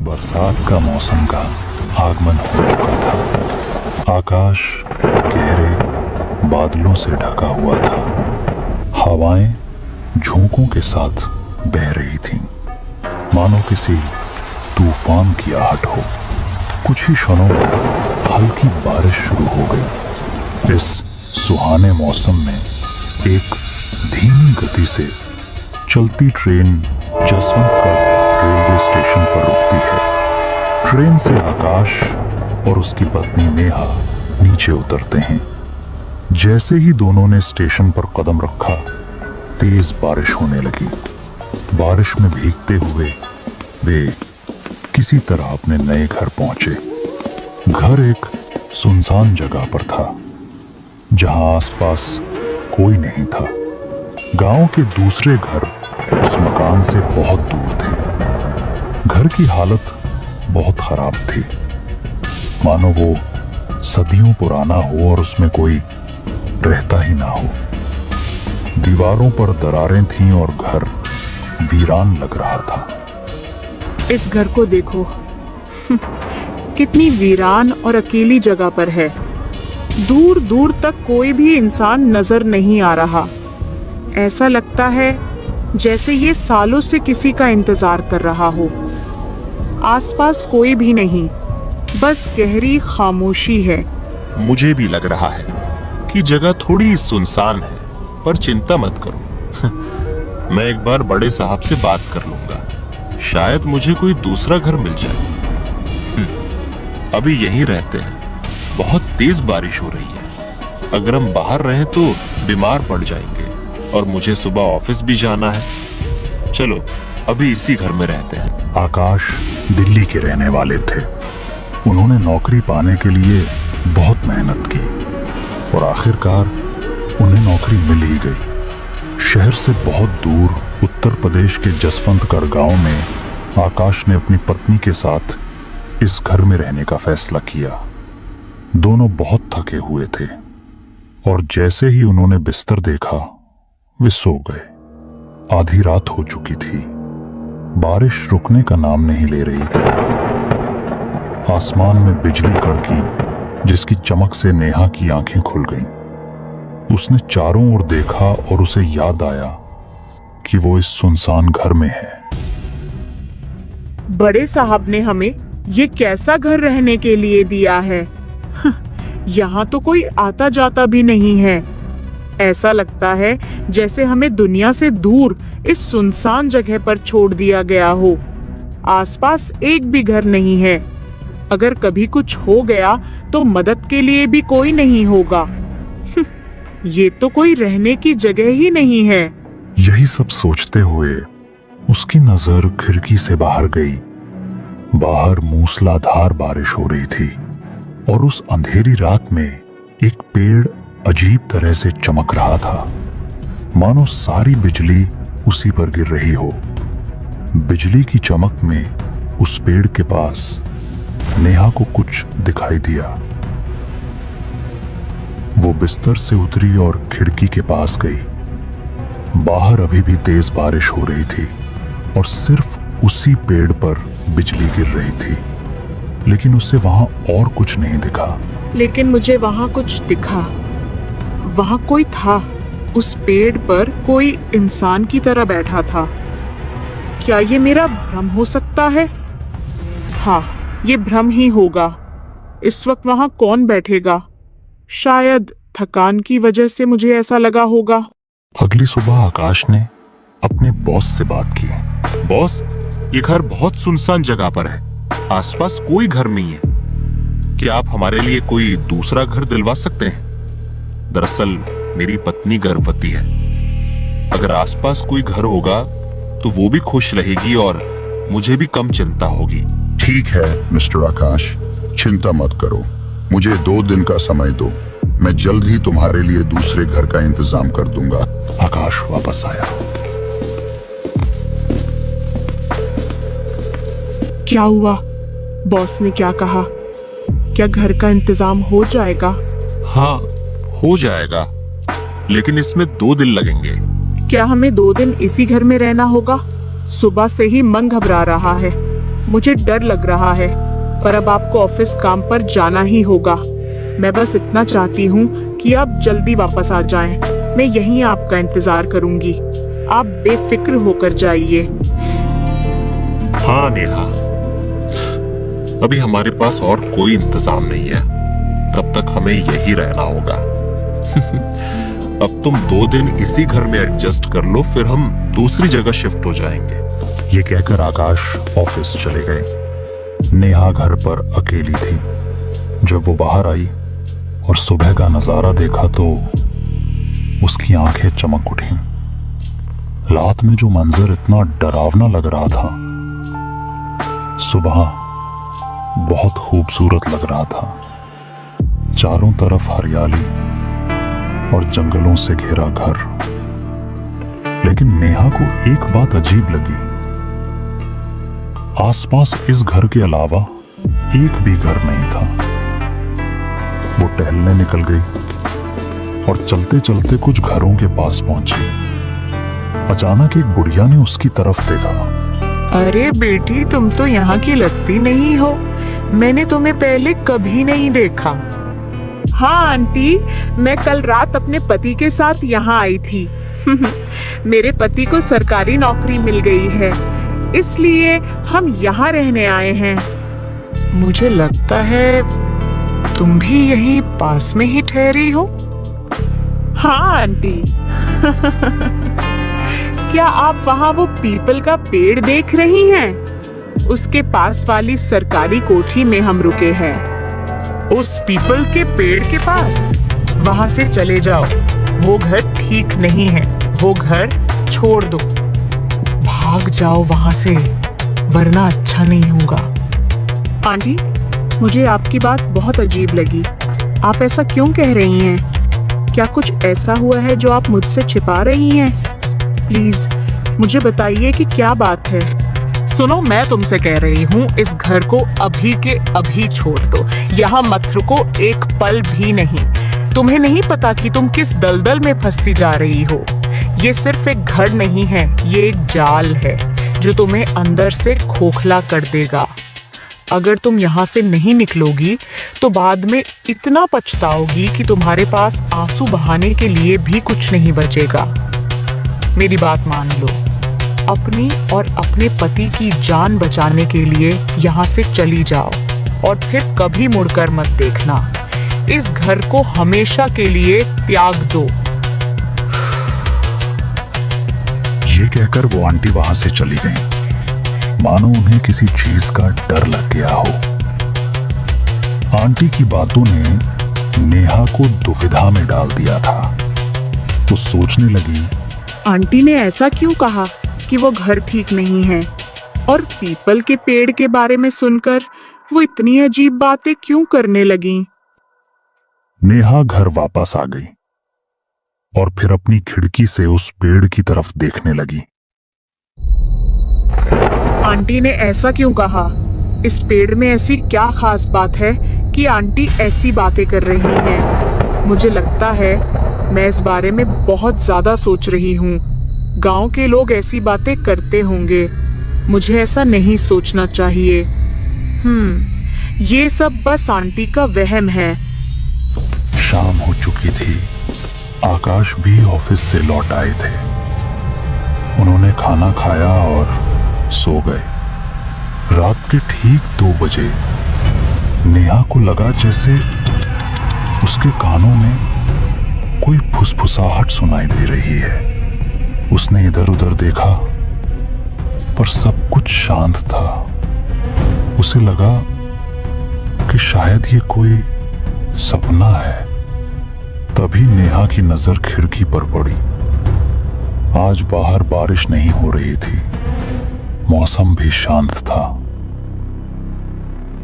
बरसात का मौसम का आगमन हो चुका था। आकाश गहरे बादलों से ढका हुआ था। हवाएं झोंकों के साथ बह रही थीं, मानो किसी तूफान की आहट हो। कुछ ही क्षणों में हल्की बारिश शुरू हो गई। इस सुहाने मौसम में एक धीमी गति से चलती ट्रेन जसवंतगढ़ रेलवे स्टेशन पर रुकती है। ट्रेन से आकाश और उसकी पत्नी नेहा नीचे उतरते हैं। जैसे ही दोनों ने स्टेशन पर कदम रखा, तेज बारिश होने लगी। बारिश में भीगते हुए वे किसी तरह अपने नए घर पहुंचे। घर एक सुनसान जगह पर था, जहां आसपास कोई नहीं था। गांव के दूसरे घर उस मकान से बहुत दूर थे। घर की हालत बहुत खराब थी, मानो वो सदियों पुराना हो और उसमें कोई रहता ही ना हो। दीवारों पर दरारें थीं और घर वीरान लग रहा था। इस घर को देखो, कितनी वीरान और अकेली जगह पर है। दूर दूर तक कोई भी इंसान नजर नहीं आ रहा। ऐसा लगता है जैसे ये सालों से किसी का इंतजार कर रहा हो। आसपास कोई भी नहीं, बस गहरी खामोशी है। मुझे भी लग रहा है कि जगह थोड़ी सुनसान है, पर चिंता मत करो। मैं एक बार बड़े साहब से बात कर लूंगा, शायद मुझे कोई दूसरा घर मिल जाए। अभी यहीं रहते हैं। बहुत तेज बारिश हो रही है। अगर हम बाहर रहें तो बीमार पड़ जाएंगे और मुझे सुबह ऑफिस भी जाना है। चलो अभी इसी घर में रहते हैं। आकाश दिल्ली के रहने वाले थे। उन्होंने नौकरी पाने के लिए बहुत मेहनत की और आखिरकार उन्हें नौकरी मिल ही गई। शहर से बहुत दूर उत्तर प्रदेश के जसवंतगढ़ गांव में आकाश ने अपनी पत्नी के साथ इस घर में रहने का फैसला किया। दोनों बहुत थके हुए थे और जैसे ही उन्होंने बिस्तर देखा, वे सो गए। आधी रात हो चुकी थी। बारिश रुकने का नाम नहीं ले रही थी। आसमान में बिजली कड़की, जिसकी चमक से नेहा की आंखें खुल गईं। उसने चारों ओर देखा और उसे याद आया कि वो इस सुनसान घर में है। बड़े साहब ने हमें ये कैसा घर रहने के लिए दिया है? यहाँ तो कोई आता जाता भी नहीं है। ऐसा लगता है जैसे हमें दुनिया से दूर इस सुनसान जगह पर छोड़ दिया गया हो। आसपास एक भी घर नहीं है। अगर कभी कुछ हो गया तो मदद के लिए भी कोई नहीं होगा। ये तो कोई रहने की जगह ही नहीं है। यही सब सोचते हुए उसकी नजर खिड़की से बाहर गई। बाहर मूसलाधार बारिश हो रही थी और उस अंधेरी रात में एक पेड़ अजीब तरह से चमक रहा था, मानो सारी बिजली उसी पर गिर रही हो। बिजली की चमक में उस पेड़ के पास नेहा को कुछ दिखाई दिया। वो बिस्तर से उतरी और खिड़की के पास गई। बाहर अभी भी तेज बारिश हो रही थी और सिर्फ उसी पेड़ पर बिजली गिर रही थी, लेकिन उसे वहां और कुछ नहीं दिखा। लेकिन मुझे वहां कुछ दिखा। वहां कोई था। उस पेड़ पर कोई इंसान की तरह बैठा था। क्या ये मेरा भ्रम हो सकता है? हाँ, ये भ्रम ही होगा। इस वक्त वहां कौन बैठेगा? शायद थकान की वजह से मुझे ऐसा लगा होगा। अगली सुबह आकाश ने अपने बॉस से बात की। बॉस, ये घर बहुत सुनसान जगह पर है। आसपास कोई घर नहीं है। क्या आप हमारे लिए कोई दूसरा घर दिलवा सकते हैं? दरअसल मेरी पत्नी गर्भवती है। अगर आसपास कोई घर होगा तो वो भी खुश रहेगी और मुझे भी कम चिंता होगी। ठीक है मिस्टर आकाश, चिंता मत करो। मुझे 2 दिन का समय दो। मैं जल्द ही तुम्हारे लिए दूसरे घर का इंतजाम कर दूंगा। आकाश वापस आया। क्या हुआ? बॉस ने क्या कहा? क्या घर का इंतजाम हो जाएगा? हाँ, हो जाएगा, लेकिन इसमें 2 दिन लगेंगे। क्या हमें 2 दिन इसी घर में रहना होगा? सुबह से ही मन घबरा रहा है। मुझे डर लग रहा है, पर अब आपको ऑफिस काम पर जाना ही होगा। मैं बस इतना चाहती हूँ कि आप जल्दी वापस आ जाएं। मैं यहीं आपका इंतजार करूंगी। आप बेफिक्र होकर जाइए। हाँ नेहा, अभी हमारे पास और कोई इंतजाम नहीं है, तब तक हमें यही रहना होगा। अब तुम 2 दिन इसी घर में एडजस्ट कर लो, फिर हम दूसरी जगह शिफ्ट हो जाएंगे। ये कहकर आकाश ऑफिस चले गए। नेहा घर पर अकेली थी। जब वो बाहर आई और सुबह का नजारा देखा तो उसकी आंखें चमक उठी। रात में जो मंजर इतना डरावना लग रहा था, सुबह बहुत खूबसूरत लग रहा था। चारों तरफ हरियाली और जंगलों से घिरा घर। लेकिन नेहा को एक बात अजीब लगी। आसपास इस घर के अलावा एक भी घर नहीं था। वो टहलने निकल गई और चलते चलते कुछ घरों के पास पहुंची। अचानक एक बुढ़िया ने उसकी तरफ देखा। अरे बेटी, तुम तो यहाँ की लगती नहीं हो। मैंने तुम्हें पहले कभी नहीं देखा। हाँ आंटी, मैं कल रात अपने पति के साथ यहाँ आई थी। मेरे पति को सरकारी नौकरी मिल गई है, इसलिए हम यहाँ रहने आए हैं। मुझे लगता है तुम भी यहीं पास में ही ठहरी हो। हाँ आंटी। क्या आप वहाँ वो पीपल का पेड़ देख रही हैं? उसके पास वाली सरकारी कोठी में हम रुके हैं। उस पीपल के पेड़ के पास? वहां से चले जाओ, वो घर ठीक नहीं है। वो घर छोड़ दो, भाग जाओ वहां से, वरना अच्छा नहीं होगा। आंटी, मुझे आपकी बात बहुत अजीब लगी। आप ऐसा क्यों कह रही हैं? क्या कुछ ऐसा हुआ है जो आप मुझसे छिपा रही हैं? प्लीज मुझे बताइए कि क्या बात है। सुनो, मैं तुमसे कह रही हूँ, इस घर को अभी के अभी छोड़ दो। यहाँ मत रुको एक पल भी नहीं। तुम्हें नहीं पता कि तुम किस दलदल में फंसती जा रही हो। ये सिर्फ एक घर नहीं है, ये एक जाल है जो तुम्हें अंदर से खोखला कर देगा। अगर तुम यहाँ से नहीं निकलोगी तो बाद में इतना पछताओगी कि तुम्हारे पास आंसू बहाने के लिए भी कुछ नहीं बचेगा। मेरी बात मान लो, अपनी और अपने पति की जान बचाने के लिए यहाँ से चली जाओ और फिर कभी मुड़कर मत देखना। इस घर को हमेशा के लिए त्याग दो। ये कहकर वो आंटी वहां से चली गई, मानो उन्हें किसी चीज का डर लग गया हो। आंटी की बातों ने नेहा को दुविधा में डाल दिया था। वो सोचने लगी, आंटी ने ऐसा क्यों कहा कि वो घर ठीक नहीं है? और पीपल के पेड़ के बारे में सुनकर वो इतनी अजीब बातें क्यों करने लगी? नेहा घर वापस आ गई और फिर अपनी खिड़की से उस पेड़ की तरफ देखने लगी। आंटी ने ऐसा क्यों कहा? इस पेड़ में ऐसी क्या खास बात है कि आंटी ऐसी बातें कर रही हैं? मुझे लगता है मैं इस बारे में बहुत ज्यादा सोच रही हूँ। गांव के लोग ऐसी बातें करते होंगे। मुझे ऐसा नहीं सोचना चाहिए। ये सब बस आंटी का वहम है। शाम हो चुकी थी। आकाश भी ऑफिस से लौट आए थे। उन्होंने खाना खाया और सो गए। रात के ठीक 2 बजे नेहा को लगा जैसे उसके कानों में कोई फुसफुसाहट सुनाई दे रही है। उसने इधर उधर देखा, पर सब कुछ शांत था। उसे लगा कि शायद ये कोई सपना है। तभी नेहा की नजर खिड़की पर पड़ी। आज बाहर बारिश नहीं हो रही थी, मौसम भी शांत था।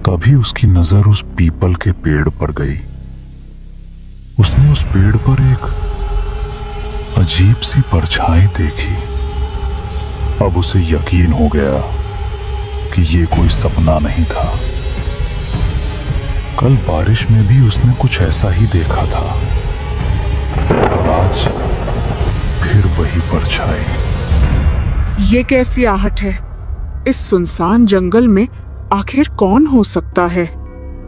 तभी उसकी नजर उस पीपल के पेड़ पर गई। उसने उस पेड़ पर एक अजीब सी परछाई देखी। अब उसे यकीन हो गया कि ये कोई सपना नहीं था। कल बारिश में भी उसने कुछ ऐसा ही देखा था और आज फिर वही परछाई। ये कैसी आहट है? इस सुनसान जंगल में आखिर कौन हो सकता है?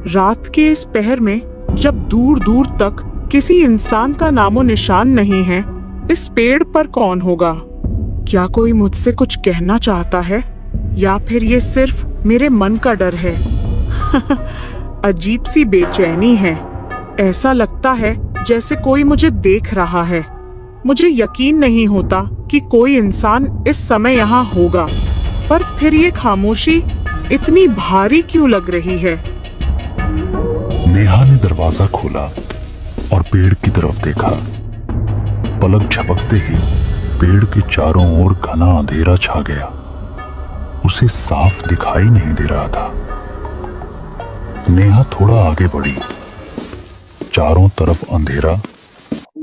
रात के इस पहर में जब दूर दूर तक किसी इंसान का नामो निशान नहीं है, इस पेड़ पर कौन होगा? क्या कोई मुझसे कुछ कहना चाहता है या फिर ये सिर्फ मेरे मन का डर है? अजीब सी बेचैनी है। ऐसा लगता है जैसे कोई मुझे देख रहा है। मुझे यकीन नहीं होता कि कोई इंसान इस समय यहाँ होगा, पर फिर ये खामोशी इतनी भारी क्यों लग रही है? नेहा ने दरवाजा खोला और पेड़ की तरफ देखा। पलक झपकते ही पेड़ के चारों ओर घना अंधेरा छा गया। उसे साफ दिखाई नहीं दे रहा था। नेहा थोड़ा आगे बढ़ी। चारों तरफ अंधेरा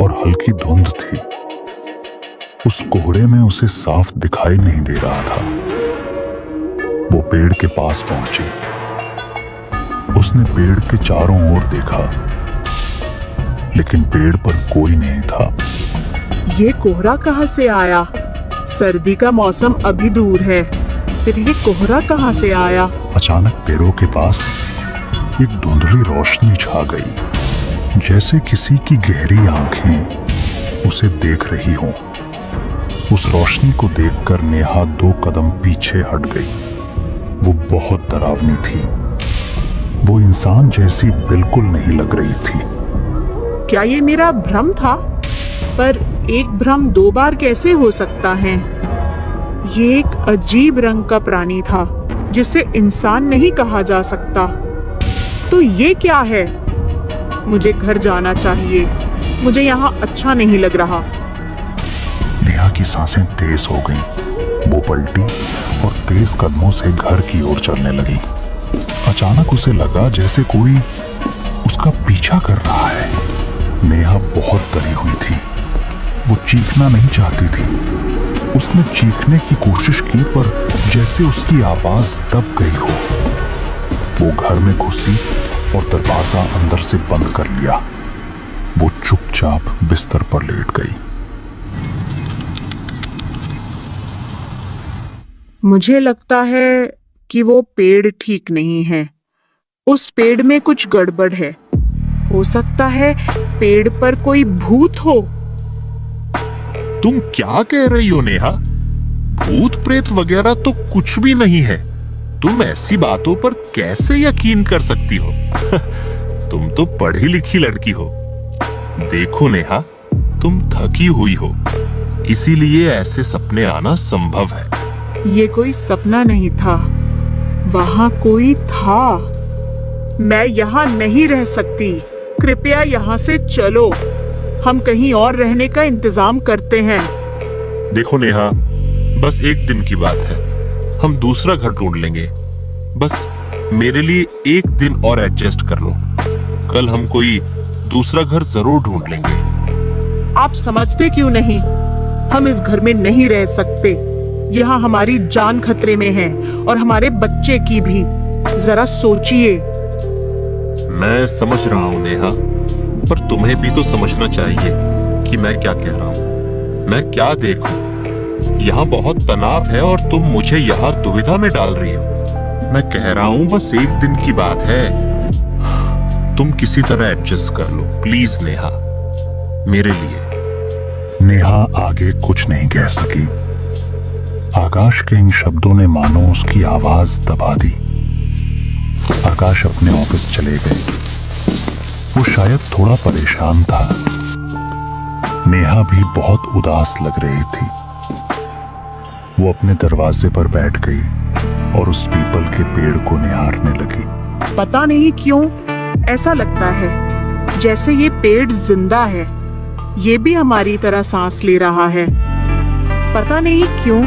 और हल्की धुंध थी। उस कोहरे में उसे साफ दिखाई नहीं दे रहा था। वो पेड़ के पास पहुंची। उसने पेड़ के चारों ओर देखा, लेकिन पेड़ पर कोई नहीं था। ये कोहरा कहाँ से आया? सर्दी का मौसम अभी दूर है, फिर ये कोहरा कहाँ से आया? अचानक पेड़ों के पास एक धुंधली रोशनी छा गई, जैसे किसी की गहरी आंखें उसे देख रही हों। उस रोशनी को देखकर नेहा 2 कदम पीछे हट गई। वो बहुत डरावनी थी। वो इंसान जैसी बिल्कुल नहीं लग रही थी। क्या ये मेरा भ्रम था? पर एक भ्रम 2 बार कैसे हो सकता है? ये एक अजीब रंग का प्राणी था जिसे इंसान नहीं कहा जा सकता। तो ये क्या है? मुझे घर जाना चाहिए। मुझे यहाँ अच्छा नहीं लग रहा। नेहा की सांसें तेज हो गईं। वो पलटी और तेज कदमों से घर की ओर चलने लगी। अचानक उसे लगा जैसे कोई उसका पीछा कर रहा है। नेहा बहुत डरी हुई थी। वो चीखना नहीं चाहती थी। उसने चीखने की कोशिश की, पर जैसे उसकी आवाज दब गई हो। वो घर में घुसी और दरवाजा अंदर से बंद कर लिया। वो चुपचाप बिस्तर पर लेट गई। मुझे लगता है कि वो पेड़ ठीक नहीं है। उस पेड़ में कुछ गड़बड़ है। हो सकता है पेड़ पर कोई भूत हो। तुम क्या कह रही हो नेहा? भूत प्रेत वगैरह तो कुछ भी नहीं है। तुम ऐसी बातों पर कैसे यकीन कर सकती हो? तुम तो पढ़ी लिखी लड़की हो। देखो नेहा, तुम थकी हुई हो, इसीलिए ऐसे सपने आना संभव है। ये कोई सपना नहीं था। वहां कोई था। मैं यहाँ नहीं रह सकती। कृपया यहाँ से चलो। हम कहीं और रहने का इंतजाम करते हैं। देखो नेहा, बस एक दिन की बात है। हम दूसरा घर ढूंढ लेंगे। बस मेरे लिए एक दिन और एडजस्ट कर लो। कल हम कोई दूसरा घर जरूर ढूंढ लेंगे। आप समझते क्यों नहीं? हम इस घर में नहीं रह सकते। यहाँ हमारी जान खतरे में है और हमारे बच्चे की भी। जरा सोचिए। मैं समझ रहा हूँ नेहा, पर तुम्हें भी तो समझना चाहिए कि मैं क्या कह रहा हूँ। मैं क्या देखूं? यहाँ बहुत तनाव है और तुम मुझे यहाँ दुविधा में डाल रही हो। मैं कह रहा हूँ बस एक दिन की बात है। तुम किसी तरह एडजस्ट कर लो प्लीज नेहा, मेरे लिए। नेहा आगे कुछ नहीं कह सकी। आकाश के इन शब्दों ने मानो उसकी आवाज दबा दी। आकाश अपने ऑफिस चले गए। वो शायद थोड़ा परेशान था। नेहा भी बहुत उदास लग रही थी। वो अपने दरवाजे पर बैठ गई और उस पीपल के पेड़ को निहारने लगी। पता नहीं क्यों ऐसा लगता है जैसे ये पेड़ जिंदा है। ये भी हमारी तरह सांस ले रहा है। पता नहीं क्यों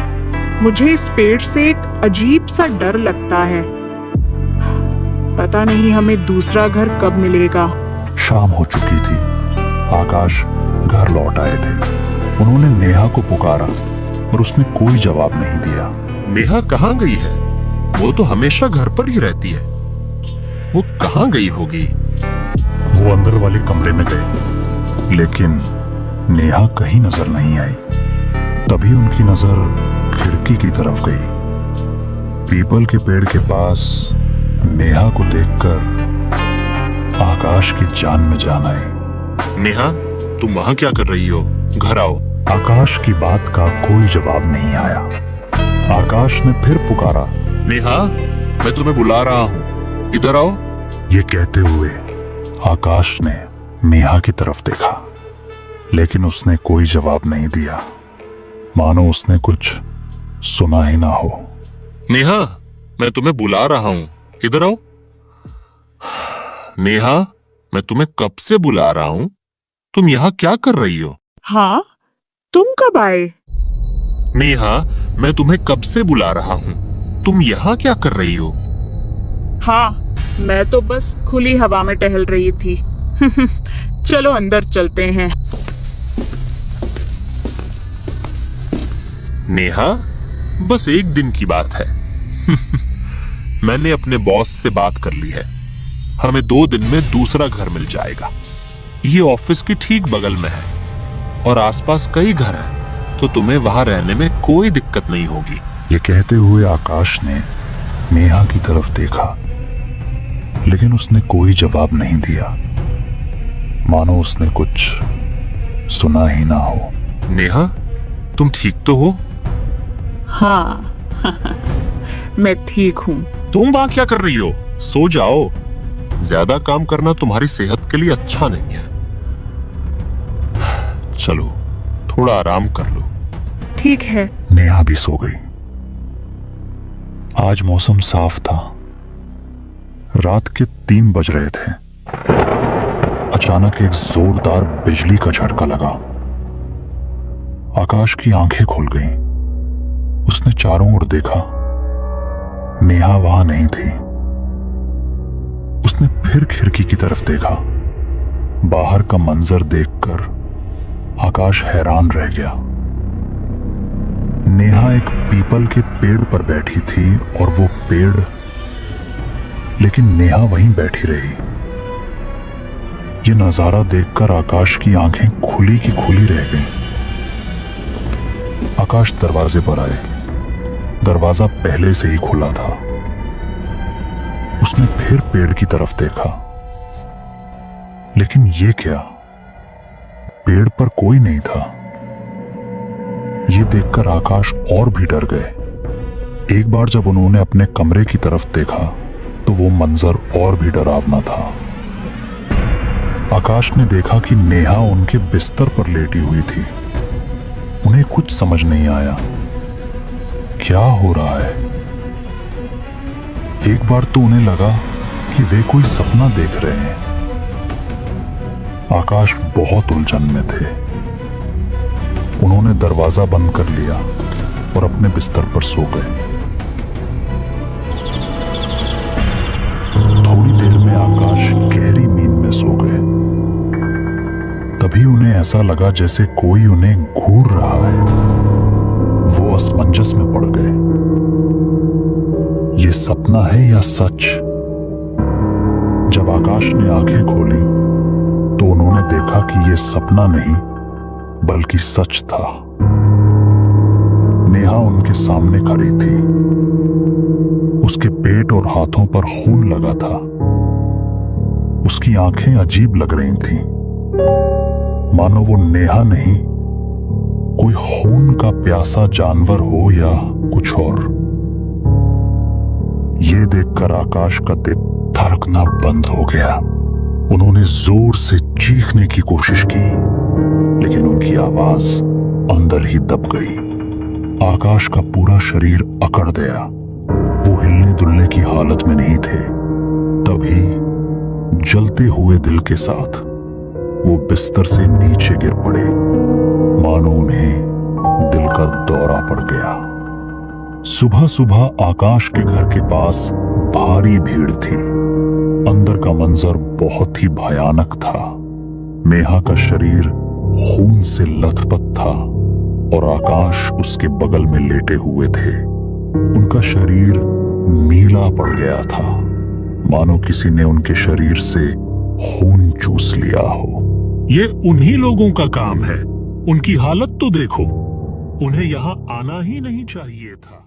मुझे इस पेड़ से एक अजीब सा डर लगता है। पता नहीं हमें दूसरा घर कब मिलेगा। शाम हो चुकी थी। आकाश घर लौट आए थे। उन्होंने नेहा को पुकारा और उसने कोई जवाब नहीं दिया। नेहा कहाँ गई है? वो तो हमेशा घर पर ही रहती है। वो कहाँ गई होगी? वो अंदर वाले कमरे में गए, लेकिन नेहा कहीं नजर नहीं आई। तभी उनकी नजर खिड़की की तरफ गई। पीपल के पेड़ के पास नेहा को देखकर आकाश की जान में जान आई। नेहा, तुम वहां क्या कर रही हो? घर आओ। आकाश की बात का कोई जवाब नहीं आया। आकाश ने फिर पुकारा, नेहा, मैं तुम्हें बुला रहा हूं, इधर आओ। ये कहते हुए आकाश ने नेहा की तरफ देखा, लेकिन उसने कोई जवाब नहीं दिया, मानो उसने कुछ सुना ही ना हो। नेहा, मैं तुम्हें बुला रहा हूं, इधर आओ। नेहा, मैं तुम्हें कब से बुला रहा हूं, तुम यहाँ क्या कर रही हो? हाँ, तुम कब आए? नेहा, मैं तुम्हें कब से बुला रहा हूं, तुम यहाँ क्या कर रही हो? हाँ, मैं तो बस खुली हवा में टहल रही थी। चलो अंदर चलते हैं। नेहा, बस एक दिन की बात है। मैंने अपने बॉस से बात कर ली है, हमें 2 दिन में दूसरा घर मिल जाएगा। ये ऑफिस की ठीक बगल में है और आसपास कई घर हैं, तो तुम्हें वहां रहने में कोई दिक्कत नहीं होगी। ये कहते हुए आकाश ने नेहा की तरफ देखा, लेकिन उसने कोई जवाब नहीं दिया, मानो उसने कुछ सुना ही ना हो। नेहा, तुम ठीक तो हो? हाँ, मैं ठीक हूँ। तुम वहां क्या कर रही हो? सो जाओ, ज्यादा काम करना तुम्हारी सेहत के लिए अच्छा नहीं है। चलो, थोड़ा आराम कर लो। ठीक है। नेहा भी सो गई। आज मौसम साफ था। रात के 3 बज रहे थे। अचानक एक जोरदार बिजली का झटका लगा। आकाश की आंखें खुल गईं। उसने चारों ओर देखा, नेहा वहां नहीं थी। उसने फिर खिड़की की तरफ देखा। बाहर का मंजर देखकर आकाश हैरान रह गया। नेहा एक पीपल के पेड़ पर बैठी थी और वो पेड़, लेकिन नेहा वहीं बैठी रही। ये नजारा देखकर आकाश की आंखें खुली की खुली रह गईं। आकाश दरवाजे पर आए। दरवाजा पहले से ही खुला था। उसने फिर पेड़ की तरफ देखा, लेकिन ये क्या, पेड़ पर कोई नहीं था। ये देखकर आकाश और भी डर गए। एक बार जब उन्होंने अपने कमरे की तरफ देखा तो वो मंजर और भी डरावना था। आकाश ने देखा कि नेहा उनके बिस्तर पर लेटी हुई थी। उन्हें कुछ समझ नहीं आया, क्या हो रहा है। एक बार तो उन्हें लगा कि वे कोई सपना देख रहे हैं। आकाश बहुत उलझन में थे। उन्होंने दरवाजा बंद कर लिया और अपने बिस्तर पर सो गए। थोड़ी देर में आकाश गहरी नींद में सो गए। तभी उन्हें ऐसा लगा जैसे कोई उन्हें घूर रहा है। वो असमंजस में पड़ गए। ये सपना है या सच? जब आकाश ने आंखें खोली तो उन्होंने देखा कि यह सपना नहीं बल्कि सच था। नेहा उनके सामने खड़ी थी। उसके पेट और हाथों पर खून लगा था। उसकी आंखें अजीब लग रही थीं, मानो वो नेहा नहीं, कोई खून का प्यासा जानवर हो या कुछ और। ये देखकर आकाश का दिल धड़कना बंद हो गया। उन्होंने जोर से चीखने की कोशिश की, लेकिन उनकी आवाज अंदर ही दब गई। आकाश का पूरा शरीर अकड़ गया। वो हिलने दुलने की हालत में नहीं थे। तभी जलते हुए दिल के साथ वो बिस्तर से नीचे गिर पड़े, मानो उन्हें दिल का दौरा पड़ गया। सुबह सुबह आकाश के घर के पास भारी भीड़ थी। अंदर का मंजर बहुत ही भयानक था। नेहा का शरीर खून से लथपथ था और आकाश उसके बगल में लेटे हुए थे। उनका शरीर नीला पड़ गया था, मानो किसी ने उनके शरीर से खून चूस लिया हो। ये उन्हीं लोगों का काम है। उनकी हालत तो देखो, उन्हें यहाँ आना ही नहीं चाहिए था।